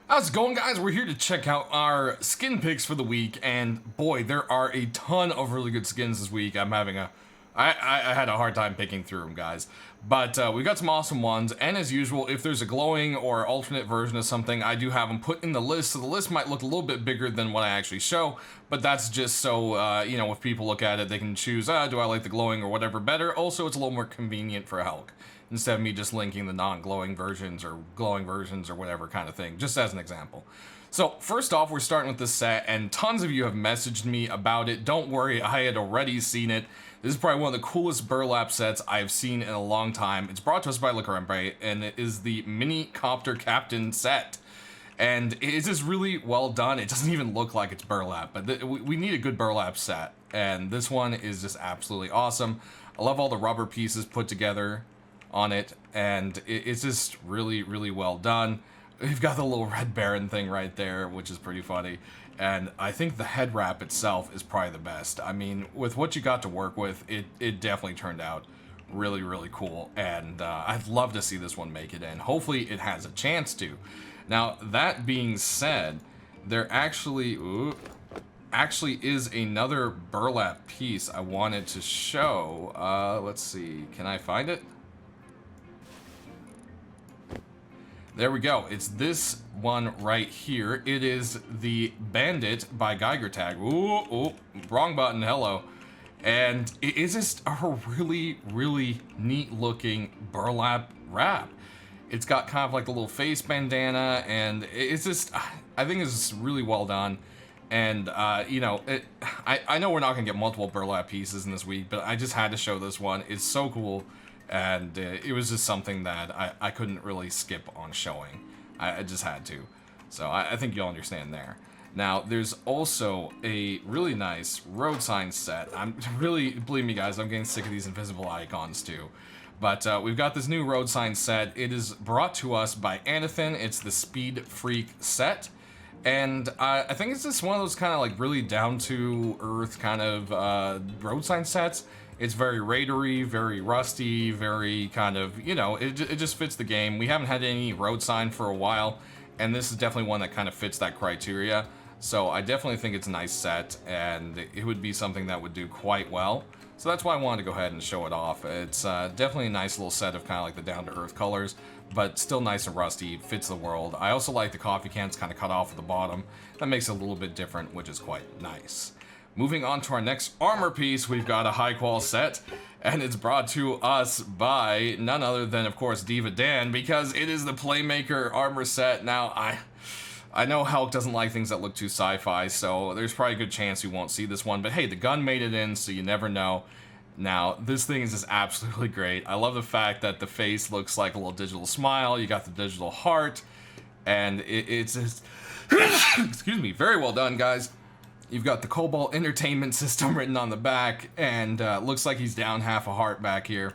How's it going, guys? We're here to check out our skin picks for the week, and boy, there are a ton of really good skins this week. I had a hard time picking through them, guys. But we got some awesome ones, and as usual, if there's a glowing or alternate version of something, I do have them put in the list, so the list might look a little bit bigger than what I actually show, but that's just so, if people look at it, they can choose, do I like the glowing or whatever better. Also, it's a little more convenient for Hulk, instead of me just linking the non-glowing versions or glowing versions or whatever kind of thing, just as an example. So first off, we're starting with this set, and tons of you have messaged me about it. Don't worry, I had already seen it. This is probably one of the coolest burlap sets I've seen in a long time. It's brought to us by LeCrembre, and it is the mini Copter Captain set. And it's just really well done. It doesn't even look like it's burlap, but we need a good burlap set, and this one is just absolutely awesome. I love all the rubber pieces put together on it, and it's just really, really well done. We've got the little Red Baron thing right there, which is pretty funny, and I think the head wrap itself is probably the best. I mean, with what you got to work with, it definitely turned out really, really cool, and I'd love to see this one make it in. Hopefully it has a chance to. Now, that being said, there actually is another burlap piece I wanted to show. Let's see, can I find it? There we go. It's this one right here. It is the Bandit by Geiger Tag. Ooh, wrong button. Hello. And it is just a really, really neat looking burlap wrap. It's got kind of like a little face bandana, and it's just, I think it's just really well done. And, I know we're not going to get multiple burlap pieces in this week, but I just had to show this one. It's so cool. And it was just something that I couldn't really skip on showing. I just had to. So I think you'll understand there. Now, there's also a really nice road sign set. I'm really, believe me guys, I'm getting sick of these invisible icons too. But we've got this new road sign set. It is brought to us by Anathan. It's the Speed Freak set. And I think it's just one of those kind of like really down-to-earth kind of road sign sets. It's very raidery, very rusty, very kind of, it just fits the game. We haven't had any road sign for a while, and this is definitely one that kind of fits that criteria. So I definitely think it's a nice set, and it would be something that would do quite well. So that's why I wanted to go ahead and show it off. It's definitely a nice little set of kind of like the down-to-earth colors, but still nice and rusty, fits the world. I also like the coffee cans kind of cut off at the bottom. That makes it a little bit different, which is quite nice. Moving on to our next armor piece, we've got a high-qual set, and it's brought to us by none other than, of course, Diva Dan, because it is the Playmaker armor set. Now, I know Hulk doesn't like things that look too sci-fi, so there's probably a good chance you won't see this one, but hey, the gun made it in, so you never know. Now, this thing is just absolutely great. I love the fact that the face looks like a little digital smile, you got the digital heart, and it's just, excuse me, very well done, guys. You've got the Cobalt Entertainment System written on the back, and looks like he's down half a heart back here.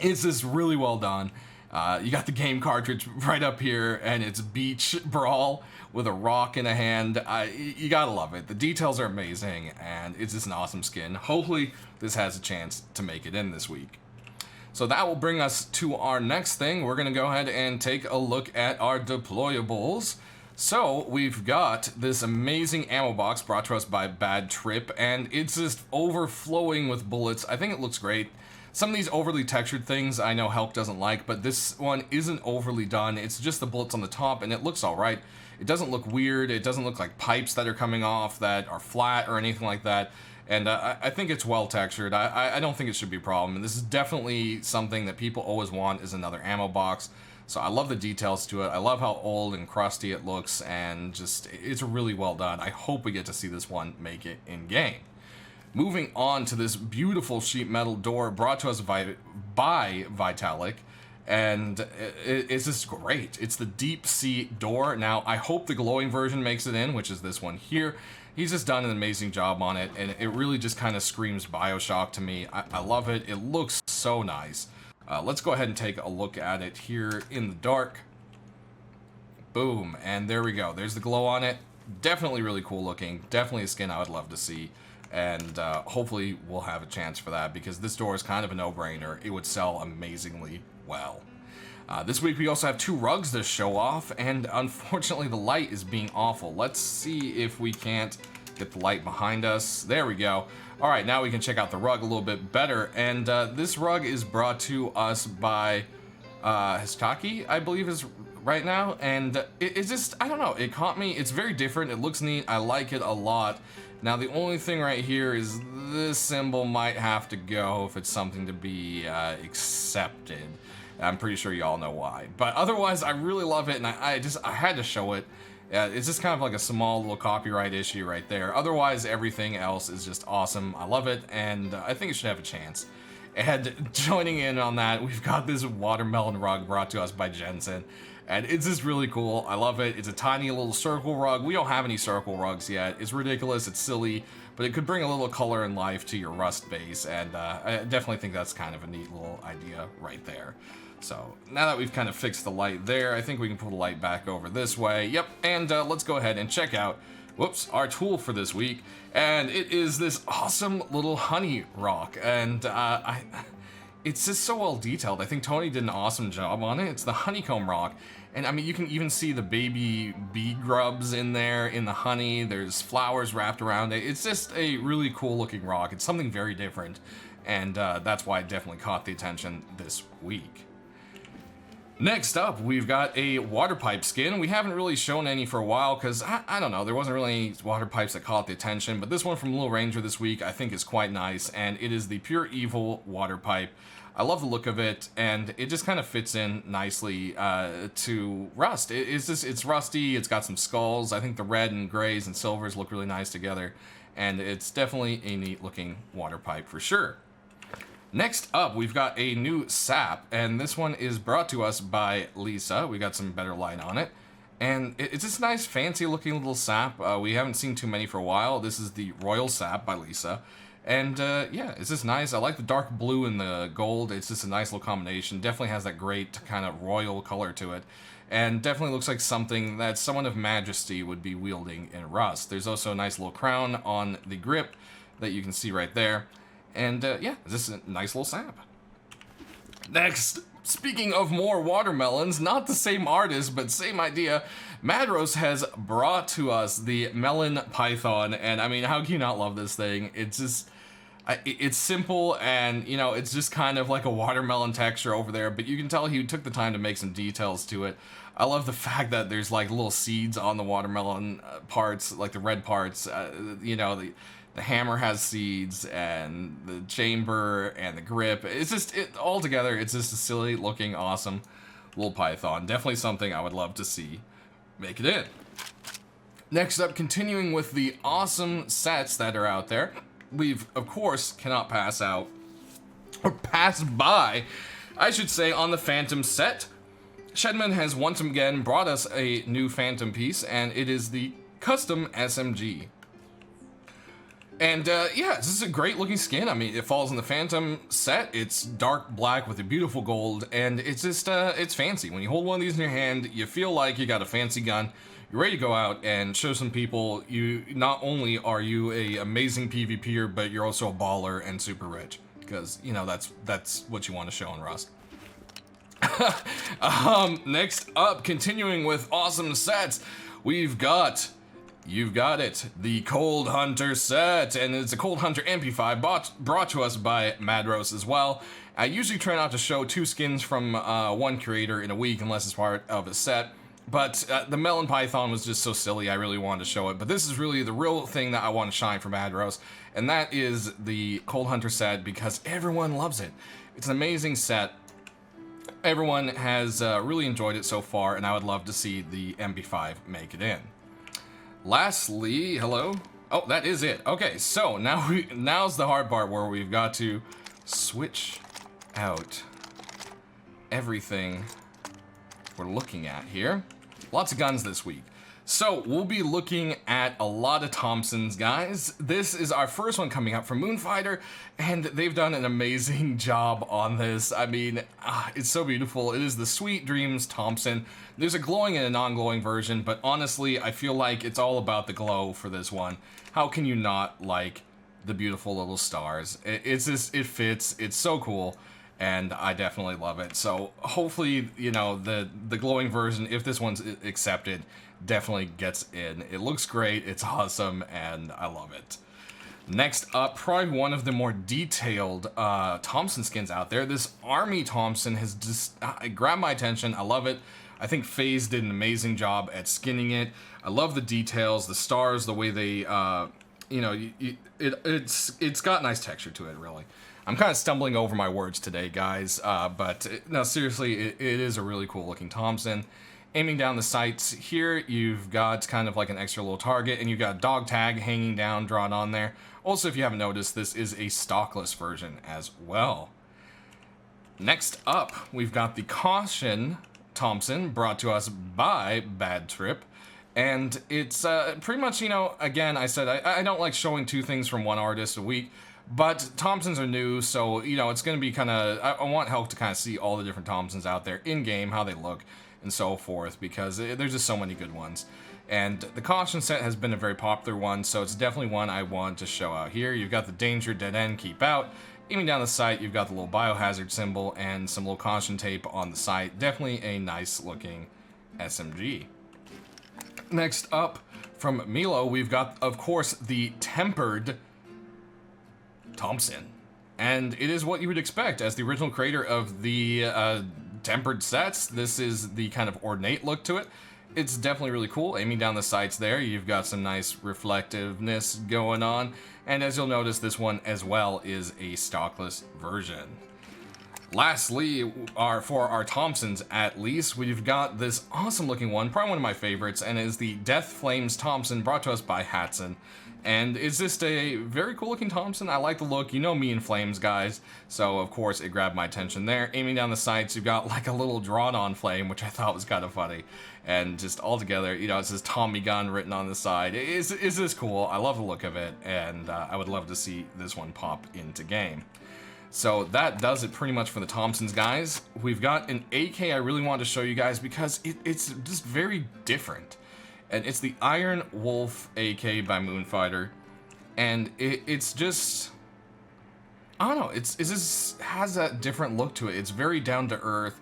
It's just really well done. You got the game cartridge right up here, and it's Beach Brawl with a rock in a hand. You gotta love it. The details are amazing, and it's just an awesome skin. Hopefully, this has a chance to make it in this week. So that will bring us to our next thing. We're gonna go ahead and take a look at our deployables. So, we've got this amazing ammo box brought to us by Bad Trip, and it's just overflowing with bullets. I think it looks great. Some of these overly textured things I know Hulk doesn't like, but this one isn't overly done. It's just the bullets on the top, and it looks alright. It doesn't look weird. It doesn't look like pipes that are coming off that are flat or anything like that. And I think it's well textured. I don't think it should be a problem. And this is definitely something that people always want, is another ammo box. So I love the details to it. I love how old and crusty it looks, and just, it's really well done. I hope we get to see this one make it in game. Moving on to this beautiful sheet metal door brought to us by Vitalik, and it's just great. It's the Deep Sea door. Now, I hope the glowing version makes it in, which is this one here. He's just done an amazing job on it, and it really just kind of screams BioShock to me. I love it. It looks so nice. Let's go ahead and take a look at it here in the dark. Boom, and there we go. There's the glow on it. Definitely really cool looking. Definitely a skin I would love to see. And hopefully we'll have a chance for that, because this door is kind of a no-brainer. It would sell amazingly well. This week we also have 2 rugs to show off, and unfortunately the light is being awful. Let's see if we can't get the light behind us. There we go. All right, now we can check out the rug a little bit better, and this rug is brought to us by Histaki, I believe is right now, and it's just, I don't know, it caught me. It's very different, it looks neat, I like it a lot. Now the only thing right here is this symbol might have to go if it's something to be accepted. I'm pretty sure you all know why. But otherwise, I really love it, and I had to show it. It's just kind of like a small little copyright issue right there. Otherwise, everything else is just awesome. I love it, and I think it should have a chance. And joining in on that, we've got this watermelon rug brought to us by Jensen. And it's just really cool. I love it. It's a tiny little circle rug. We don't have any circle rugs yet. It's ridiculous. It's silly. But it could bring a little color and life to your rust base. And I definitely think that's kind of a neat little idea right there. So now that we've kind of fixed the light there, I think we can pull the light back over this way. Yep, and let's go ahead and check out, our tool for this week. And it is this awesome little honey rock. And it's just so well detailed. I think Tony did an awesome job on it. It's the honeycomb rock. And I mean, you can even see the baby bee grubs in there in the honey. There's flowers wrapped around it. It's just a really cool looking rock. It's something very different. And that's why it definitely caught the attention this week. Next up, we've got a water pipe skin. We haven't really shown any for a while because, I don't know, there wasn't really any water pipes that caught the attention, but this one from Little Ranger this week I think is quite nice, and it is the Pure Evil water pipe. I love the look of it, and it just kind of fits in nicely to Rust. It's rusty, it's got some skulls. I think the red and grays and silvers look really nice together, and it's definitely a neat looking water pipe for sure. Next up, we've got a new sap, and this one is brought to us by Lisa. We got some better light on it, and it's this nice, fancy-looking little sap. We haven't seen too many for a while. This is the Royal Sap by Lisa, and yeah, it's just nice. I like the dark blue and the gold. It's just a nice little combination. Definitely has that great kind of royal color to it, and definitely looks like something that someone of majesty would be wielding in Rust. There's also a nice little crown on the grip that you can see right there. And yeah, this is a nice little sap. Next, speaking of more watermelons, not the same artist, but same idea, Madros has brought to us the Melon Python. And I mean, how can you not love this thing? It's just, it's simple, and you know, it's just kind of like a watermelon texture over there, but you can tell he took the time to make some details to it. I love the fact that there's like little seeds on the watermelon parts, like the red parts, you know, the hammer has seeds, and the chamber, and the grip. It's just, all together, it's just a silly looking, awesome little python. Definitely something I would love to see make it in. Next up, continuing with the awesome sets that are out there, we've, of course, cannot pass by, I should say, on the Phantom set. Shedman has once again brought us a new Phantom piece, and it is the custom SMG. And yeah, this is a great looking skin. I mean, it falls in the Phantom set. It's dark black with a beautiful gold, and it's just, it's fancy. When you hold one of these in your hand, you feel like you got a fancy gun. You're ready to go out and show some people you, not only are you a amazing PvPer, but you're also a baller and super rich. Because, you know, that's what you want to show in Rust. Next up, continuing with awesome sets, we've got... You've got it, the Cold Hunter set, and it's a Cold Hunter MP5 brought to us by Madros as well. I usually try not to show 2 skins from one creator in a week unless it's part of a set, but the Melon Python was just so silly I really wanted to show it. But this is really the real thing that I want to shine for Madros, and that is the Cold Hunter set because everyone loves it. It's an amazing set. Everyone has really enjoyed it so far, and I would love to see the MP5 make it in. Lastly, hello? Oh, that is it. Okay, so now's the hard part where we've got to switch out everything we're looking at here. Lots of guns this week. So we'll be looking at a lot of Thompsons, guys. This is our first one coming up from Moonfighter, and they've done an amazing job on this. I mean, it's so beautiful. It is the Sweet Dreams Thompson. There's a glowing and a non-glowing version, but honestly, I feel like it's all about the glow for this one. How can you not like the beautiful little stars? It's just, it fits. It's so cool. and I definitely love it. So hopefully, you know, the glowing version, if this one's accepted, definitely gets in. It looks great, it's awesome, and I love it. Next up, probably one of the more detailed Thompson skins out there. This Army Thompson has just grabbed my attention. I love it. I think FaZe did an amazing job at skinning it. I love the details, the stars, the way they, you know, it's got nice texture to it, really. I'm kind of stumbling over my words today, guys, but no, seriously, it is a really cool looking Thompson. Aiming down the sights here, you've got kind of like an extra little target, and you've got a dog tag hanging down, drawn on there. Also, if you haven't noticed, this is a stockless version as well. Next up, we've got the Caution Thompson, brought to us by Bad Trip. And it's pretty much, you know, again, I said I don't like showing two things from one artist a week, but Thompsons are new, so, you know, it's going to be kind of, I want Helk to kind of see all the different Thompsons out there in-game, how they look, and so forth, because there's just so many good ones. And the Caution set has been a very popular one, so it's definitely one I want to show out here. You've got the Danger, Dead End, Keep Out. Aiming down the sight, you've got the little biohazard symbol and some little caution tape on the sight. Definitely a nice looking SMG. Next up, from Milo, we've got, of course, the Tempered Thompson. And it is what you would expect as the original creator of the Tempered sets. This is the kind of ornate look to it. It's definitely really cool. Aiming down the sights there, you've got some nice reflectiveness going on. And as you'll notice, this one as well is a stockless version. Lastly, for our Thompsons at least, we've got this awesome looking one, probably one of my favorites, and is the Death Flames Thompson, brought to us by Hatson. And it's just a very cool looking Thompson. I like the look. You know me and flames, guys. So, of course, it grabbed my attention there. Aiming down the sights, you've got like a little drawn-on flame, which I thought was kind of funny. And just all together, you know, it says Tommy Gun written on the side. It's just cool. I love the look of it, and I would love to see this one pop into game. So that does it pretty much for the Thompsons, guys. We've got an AK I really wanted to show you guys because it's just very different. And it's the Iron Wolf AK by Moonfighter. And it's just, I don't know, it just has that different look to it. It's very down to earth.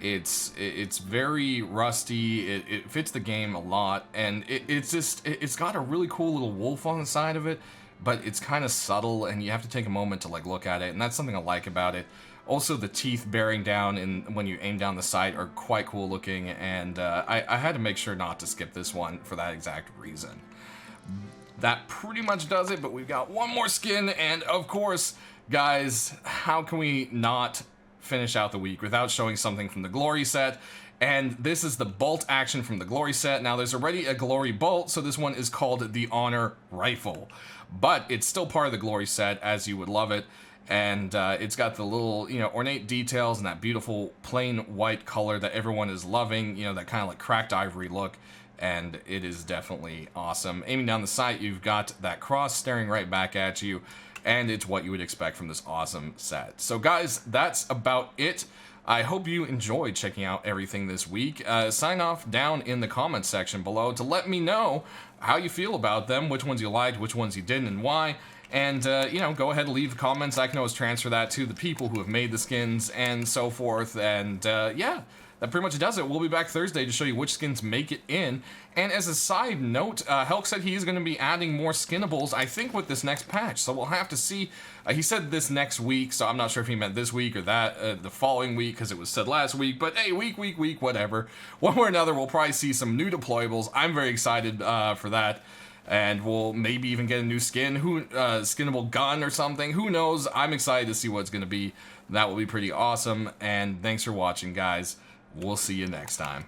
It's very rusty. It fits the game a lot. And it's got a really cool little wolf on the side of it, but it's kind of subtle, and you have to take a moment to like look at it, and that's something I like about it. Also, the teeth bearing down when you aim down the sight are quite cool looking, and I had to make sure not to skip this one for that exact reason. That pretty much does it, but we've got one more skin, and of course, guys, how can we not finish out the week without showing something from the Glory set? And this is the bolt action from the Glory set. Now, there's already a Glory bolt, so this one is called the Honor Rifle. But it's still part of the Glory set, as you would love it. And it's got the little, you know, ornate details and that beautiful plain white color that everyone is loving, you know, that kind of like cracked ivory look. And it is definitely awesome. Aiming down the sight, you've got that cross staring right back at you. And it's what you would expect from this awesome set. So guys, that's about it. I hope you enjoyed checking out everything this week. Sign off down in the comments section below to let me know how you feel about them, which ones you liked, which ones you didn't, and why. And, you know, go ahead and leave comments. I can always transfer that to the people who have made the skins and so forth. And, yeah, that pretty much does it. We'll be back Thursday to show you which skins make it in. And as a side note, Helk said he's going to be adding more skinnables, I think, with this next patch. So we'll have to see. He said this next week, so I'm not sure if he meant this week or that, the following week, because it was said last week. But hey, week, whatever. One way or another, we'll probably see some new deployables. I'm very excited for that. And we'll maybe even get a new skin, skinnable gun or something. Who knows? I'm excited to see what it's going to be. That will be pretty awesome. And thanks for watching, guys. We'll see you next time.